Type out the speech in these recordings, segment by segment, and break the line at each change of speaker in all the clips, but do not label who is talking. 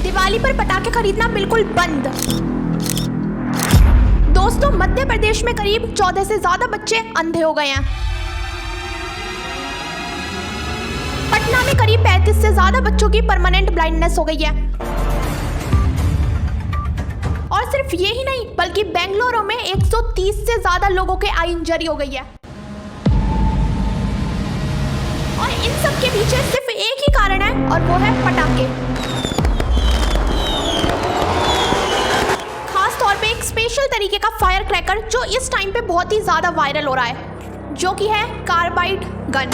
दिवाली पर पटाखे खरीदना बिल्कुल बंद। दोस्तों, मध्य प्रदेश में करीब 14 से ज्यादा बच्चे अंधे हो गए हैं। पटना में करीब 35 से ज्यादा बच्चों की परमानेंट ब्लाइंडनेस हो गई है। और सिर्फ ये ही नहीं, बल्कि बेंगलुरु में 130 से ज्यादा लोगों के आई इंजरी हो गई है। और इन सब के पीछे सिर्फ एक ही कारण है, और वो है पटाखे। खास तौर पे एक स्पेशल तरीके का फायर क्रैकर जो इस टाइम पे बहुत ही ज्यादा वायरल हो रहा है, जो कि है कार्बाइड गन।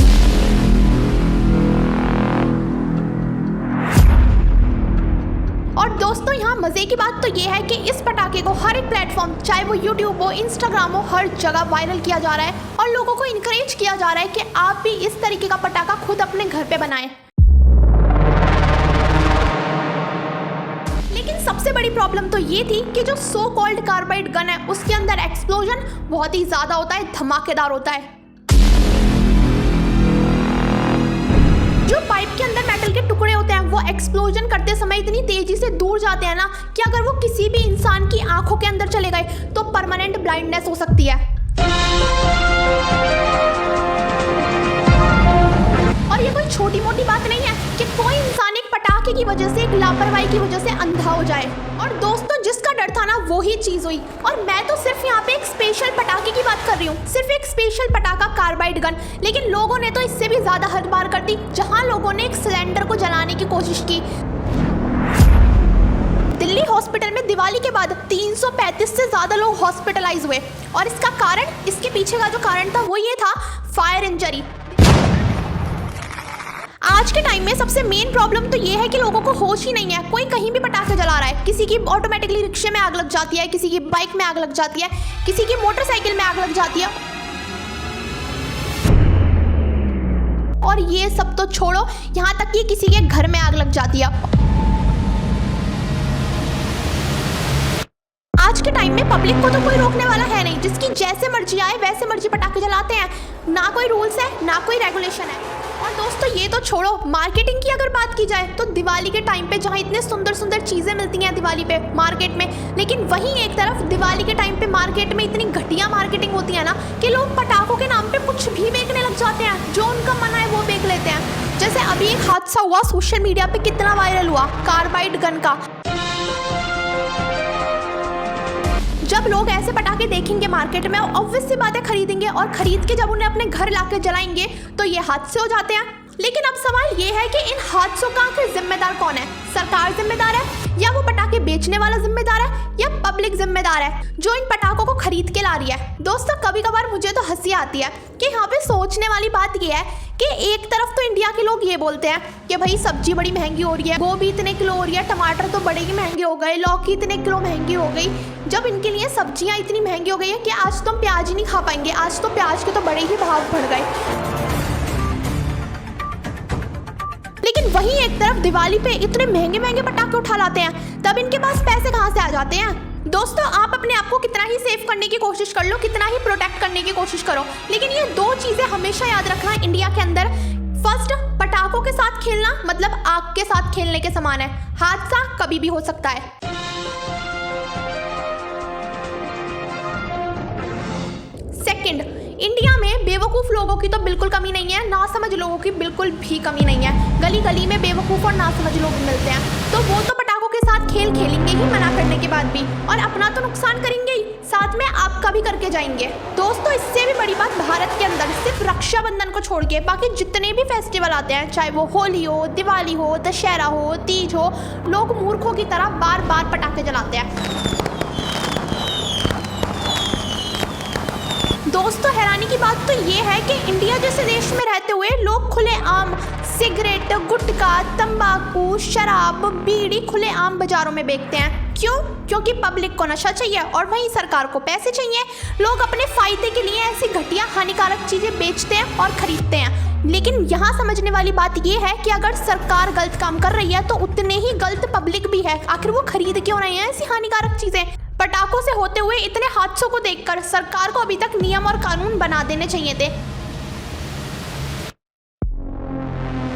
और दोस्तों, यहाँ मजे की बात तो ये है कि इस पटाखे को हर एक प्लेटफॉर्म, चाहे वो यूट्यूब हो, इंस्टाग्राम हो, हर जगह वायरल किया जा रहा है और लोगों को इनकरेज किया जा रहा है कि आप भी इस तरीके का पटाखा खुद अपने घर पे बनाएं। लेकिन सबसे बड़ी प्रॉब्लम तो ये थी कि जो सो कॉल्ड कार्बाइड गन है, उसके अंदर एक्सप्लोजन बहुत ही ज्यादा होता है, धमाकेदार होता है। जो पाइप के अंदर मेटल के टुकड़े होते हैं, वो एक्सप्लोजन करते समय इतनी तेजी से दूर जाते हैं ना कि अगर वो किसी भी इंसान की आंखों के अंदर चले गए तो परमानेंट ब्लाइंडनेस हो सकती है। और ये कोई छोटी मोटी बात नहीं है कि कोई इंसान एक पटाखे की वजह से, एक लापरवाही की वजह से अंधा हो जाए। और दोस्तों, जिसका डर था ना, वो ही चीज हुई। और मैं तो सिर्फ यहाँ पे एक स्पेशल पटाखे की बात कर रही हूँ, सिर्फ एक स्पेशल पटाखा कार्बाइड गन। लेकिन लोगों ने तो इससे भी ज्यादा हद पार कर दी, जहाँ लोगों ने एक सिलेंडर को जलाने की कोशिश की। दिल्ली हॉस्पिटल में दिवाली के बाद 335 से ज्यादा लोग हॉस्पिटलाइज हुए। और इसका कारण, इसके पीछे का जो कारण था वो ये था, फायर इंजरी। आज के टाइम में सबसे मेन प्रॉब्लम तो ये है कि लोगों को होश ही नहीं है। कोई कहीं भी पटाखे जला रहा है, किसी की ऑटोमेटिकली रिक्शे में आग लग जाती है, किसी की बाइक में आग लग जाती है, किसी की मोटरसाइकिल में आग लग जाती है। और ये सब तो छोड़ो, यहाँ तक कि किसी के घर में आग लग जाती है। आज के टाइम में पब्लिक को तो कोई रोकने वाला है नहीं, जिसकी जैसे मर्जी आए वैसे मर्जी पटाखे जलाते हैं। ना कोई रूल्स है, ना कोई रेगुलेशन है। और दोस्तों, ये तो छोड़ो, मार्केटिंग की अगर बात की जाए तो दिवाली के टाइम पे जहाँ इतने सुंदर सुंदर चीजें मिलती हैं दिवाली पे मार्केट में, लेकिन वहीं एक तरफ दिवाली के टाइम पे मार्केट में इतनी घटिया मार्केटिंग होती है ना कि लोग पटाखों के नाम पे कुछ भी बेचने लग जाते हैं, जो उनका मन है वो बेच लेते हैं। जैसे अभी एक हादसा हुआ सोशल मीडिया पे, कितना वायरल हुआ कार्बाइड गन का। जब लोग ऐसे पटाखे देखेंगे मार्केट में, ऑब्वियस सी बात है खरीदेंगे, और खरीद के जब उन्हें अपने घर लाके जलाएंगे तो ये हादसे हो जाते हैं। लेकिन अब सवाल ये है कि इन हादसों का आखिर जिम्मेदार कौन है? सरकार जिम्मेदार है, या वो पटाखे बेचने वाला जिम्मेदार है, या पब्लिक जिम्मेदार है जो इन पटाखों को खरीद के ला रही है? दोस्तों, कभी कभार मुझे तो हंसी आती है कि यहाँ पे सोचने वाली बात ये है कि एक तरफ तो इंडिया के लोग ये बोलते हैं कि भाई सब्जी बड़ी महंगी हो रही है, गोभी इतने किलो हो रही है, टमाटर तो बड़े ही महंगे हो गए, लौकी इतने किलो महंगी हो गई। जब इनके लिए सब्जियां इतनी महंगी हो गई है कि आज तो हम प्याज ही नहीं खा पाएंगे, आज तो प्याज के तो बड़े ही भाव बढ़ गए। लेकिन वहीं एक तरफ दिवाली पे इतने महंगे महंगे पटाखे उठा लाते हैं, तब इनके पास पैसे कहाँ से आ जाते हैं? दोस्तों, आप अपने आप को कितना ही सेफ करने की कोशिश कर लो, कितना ही प्रोटेक्ट करने की कोशिश करो, लेकिन ये दो चीजें हमेशा याद रखना इंडिया के अंदर। फर्स्ट, पटाखों के साथ खेलना मतलब आग के साथ खेलने के समान है, हादसा कभी भी हो सकता है। सेकंड, इंडिया में बेवकूफ लोगों की तो बिल्कुल कमी नहीं है, नासमझ लोगों की बिल्कुल भी कमी नहीं है। गली गली में बेवकूफ और नासमझ लोग मिलते हैं, तो वो तो पटाखों के साथ खेल खेलेंगे ही मना करने के बाद भी, और अपना तो नुकसान करेंगे ही, साथ में आपका भी करके जाएंगे। दोस्तों, इससे भी बड़ी बात, भारत के अंदर सिर्फ रक्षाबंधन को छोड़ के बाकी जितने भी फेस्टिवल आते हैं, चाहे वो होली हो, दिवाली हो, दशहरा हो, तीज हो, लोग मूर्खों की तरह बार बार पटाखे जलाते हैं। दोस्तों, हैरानी की बात तो ये है कि इंडिया जैसे देश में रहते हुए लोग खुलेआम सिगरेट, गुटखा, तंबाकू, शराब, बीड़ी खुलेआम बाजारों में बेचते हैं। क्यों? क्योंकि पब्लिक को नशा चाहिए और वहीं सरकार को पैसे चाहिए। लोग अपने फायदे के लिए ऐसी घटिया हानिकारक चीजें बेचते हैं और खरीदते हैं। लेकिन यहाँ समझने वाली बात यह है कि अगर सरकार गलत काम कर रही है तो उतने ही गलत पब्लिक भी है। आखिर वो खरीद क्यों रहे हैं ऐसी हानिकारक चीजें? पटाखों से होते हुए इतने हादसों को देखकर सरकार को अभी तक नियम और कानून बना देने चाहिए थे।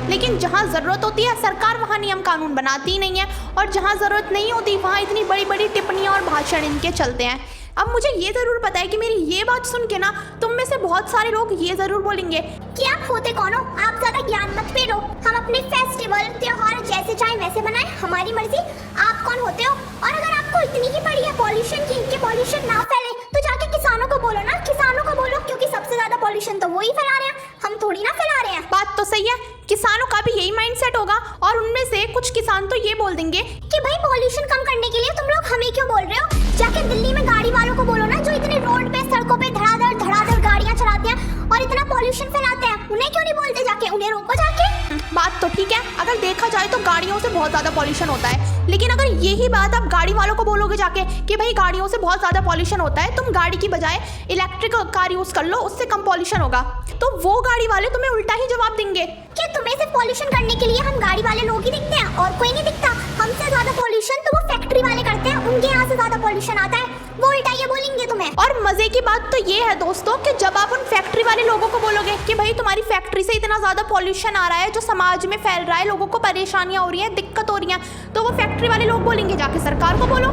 लेकिन जहाँ ज़रूरत होती है सरकार वहाँ नियम कानून बनाती ही नहीं है, और जहाँ ज़रूरत नहीं होती वहाँ इतनी बड़ी बड़ी टिप्पणियाँ और भाषण इनके चलते हैं। अब मुझे ये ज़रूर पता है कि मेरी ये बात सुन के ना तुम में से बहुत सारे लोग ये ज़रूर बोलेंगे
कि आप होते कौन हो, आप ज़्यादा ज्ञान मत फेरो, हम अपने फेस्टिवल त्योहार जैसे चाहे वैसे बनाएं, हमारी मर्जी, आप कौन होते हो। और अगर आपको इतनी ही पड़ी है पॉल्यूशन की, इनके पॉल्यूशन ना फैले तो जाके किसानों को बोलो ना, किसानों को बोलो, क्योंकि सबसे ज़्यादा पॉल्यूशन तो वो ही फैला रहे हैं, हम थोड़ी ना फैला रहे हैं।
बात तो सही है, किसानों का भी यही माइंडसेट होगा, और उनमें से कुछ किसान तो ये बोल देंगे
कि भाई पॉल्यूशन कम करने के लिए तुम लोग हमें क्यों बोल रहे हो, जाके दिल्ली में गाड़ी वालों को बोलो ना, जो इतने रोड पे सड़कों पे धड़ाधड़ गाड़ियां चलाते हैं और इतना पॉल्यूशन फैलाते हैं, उन्हें क्यों नहीं बोलते, जाके उन्हें रोको जाके।
बात तो ठीक है, अगर देखा जाए तो गाड़ियों से बहुत ज़्यादा पॉल्यूशन होता है, लेकिन अगर यही बात आप गाड़ी वालों को बोलोगे जाके कि भाई गाड़ियों से बहुत ज़्यादा पॉल्यूशन होता है, तुम गाड़ी की बजाय इलेक्ट्रिक कार यूज़ कर लो, उससे कम पॉल्यूशन होगा, तो वो गाड़ी वाले तुम्हें उल्टा ही जवाब देंगे
कि तुम्हें सिर्फ पॉल्यूशन करने के लिए हम गाड़ी वाले लोग ही दिखते हैं और कोई नहीं दिखता, हमसे ज़्यादा पॉल्यूशन तो वो फैक्ट्री वाले करते हैं, उनके यहाँ से ज़्यादा पॉल्यूशन आता है, वो उल्टा ये बोलेंगे तुम्हें।
और मजे की बात तो ये है दोस्तों कि जब आप उन फैक्ट्री वाले लोगों को बोलोगे कि भाई तुम्हारी फैक्ट्री से इतना ज़्यादा पॉल्यूशन आ रहा है जो समाज में फैल रहा है, लोगों को परेशानियां हो रही हैं, दिक्कत हो रही हैं, तो वो फैक्ट्री वाले लोग बोलेंगे जाके सरकार को बोलो।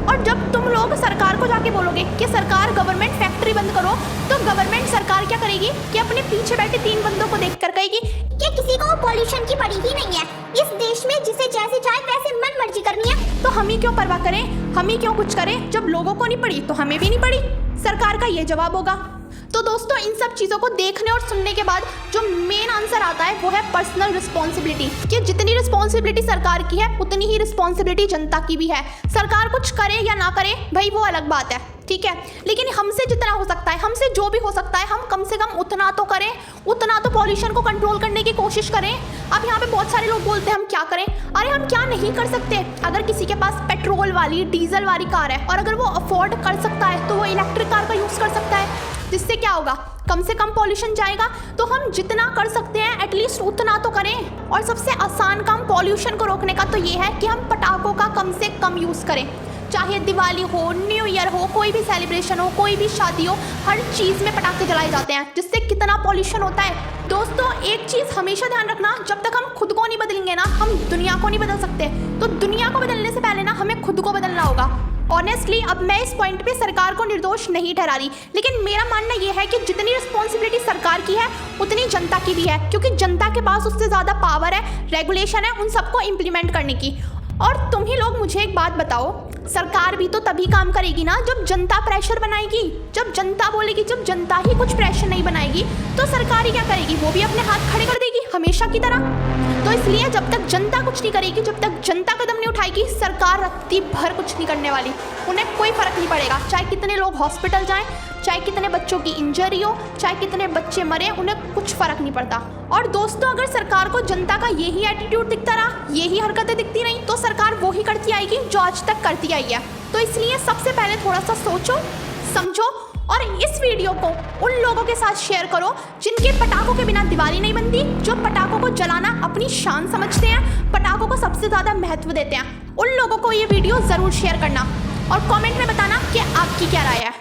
और जब तुम लोग सरकार को जाके बोलोगे कि सरकार गवर्नमेंट फैक्ट्री बंद करो, तो गवर्नमेंट सरकार क्या करेगी कि अपने पीछे बैठे 3 बंदों को देखकर कहेगी
कि किसी को पॉल्यूशन की पड़ी ही नहीं है, इस देश में जिसे जैसे चाहे वैसे मन मर्जी करनी है,
तो हम ही क्यों परवाह करें, हम ही क्यों कुछ करें, जब लोगों को नहीं पड़ी तो हमें भी नहीं पड़ी। सरकार का ये जवाब होगा। तो दोस्तों इन सब चीज़ों को देखने और सुनने के बाद जो मेन आंसर आता है वो है पर्सनल रिस्पॉन्सिबिलिटी, कि जितनी रिस्पॉन्सिबिलिटी सरकार की है उतनी ही रिस्पॉन्सिबिलिटी जनता की भी है। सरकार कुछ करे या ना करे भाई वो अलग बात है, ठीक है, लेकिन हमसे जितना हो सकता है, हमसे जो भी हो सकता है, हम कम से कम उतना तो करें, उतना तो पॉल्यूशन को कंट्रोल करने की कोशिश करें। अब यहाँ पे बहुत सारे लोग बोलते हैं हम क्या करें, अरे हम क्या नहीं कर सकते। अगर किसी के पास पेट्रोल वाली डीजल वाली कार है और अगर वो अफोर्ड कर सकता है तो वो इलेक्ट्रिक कार का यूज़ कर सकता है, जिससे क्या होगा, कम से कम पॉल्यूशन जाएगा। तो हम जितना कर सकते हैं एटलीस्ट उतना तो करें। और सबसे आसान काम पॉल्यूशन को रोकने का तो ये है कि हम पटाखों का कम से कम यूज़ करें, चाहे दिवाली हो, न्यू ईयर हो, कोई भी सेलिब्रेशन हो, कोई भी शादी हो, हर चीज़ में पटाखे जलाए जाते हैं, जिससे कितना पॉल्यूशन होता है। दोस्तों एक चीज़ हमेशा ध्यान रखना, जब तक हम खुद को नहीं बदलेंगे ना हम दुनिया को नहीं बदल सकते। तो दुनिया को बदलने से पहले ना हमें खुद को बदलना होगा। ऑनेस्टली अब मैं इस पॉइंट पे सरकार को निर्दोष नहीं ठहरा रही, लेकिन मेरा मानना यह है कि जितनी रिस्पॉन्सिबिलिटी सरकार की है उतनी जनता की भी है, क्योंकि जनता के पास उससे ज़्यादा पावर है, रेगुलेशन है उन सबको इम्प्लीमेंट करने की। और तुम ही लोग मुझे एक बात बताओ, सरकार भी तो तभी काम करेगी ना जब जनता प्रेशर बनाएगी, जब जनता बोलेगी, जब जनता ही कुछ प्रेशर नहीं बनाएगी तो सरकार ही क्या करेगी, वो भी अपने हाथ खड़े कर देगी हमेशा की तरह। तो इसलिए जब तक जनता कुछ नहीं करेगी, जब तक जनता कदम नहीं उठाएगी, सरकार रत्ती भर कुछ नहीं करने वाली। उन्हें कोई फर्क नहीं पड़ेगा, चाहे कितने लोग हॉस्पिटल जाएं, चाहे कितने बच्चों की इंजरी हो, चाहे कितने बच्चे मरे, उन्हें कुछ फर्क नहीं पड़ता। और दोस्तों अगर सरकार को जनता का यही एटीट्यूड दिखता रहा, यही हरकतें दिखती रही, तो सरकार वो ही करती आएगी जो आज तक करती आई है। तो इसलिए सबसे पहले थोड़ा सा सोचो, समझो और इस वीडियो को उन लोगों के साथ शेयर करो जिनके पटाखों के बिना दिवाली नहीं बनती, जो पटाखों को जलाना अपनी शान समझते हैं, पटाखों को सबसे ज़्यादा महत्व देते हैं। उन लोगों को ये वीडियो ज़रूर शेयर करना और कमेंट में बताना कि आपकी क्या राय है।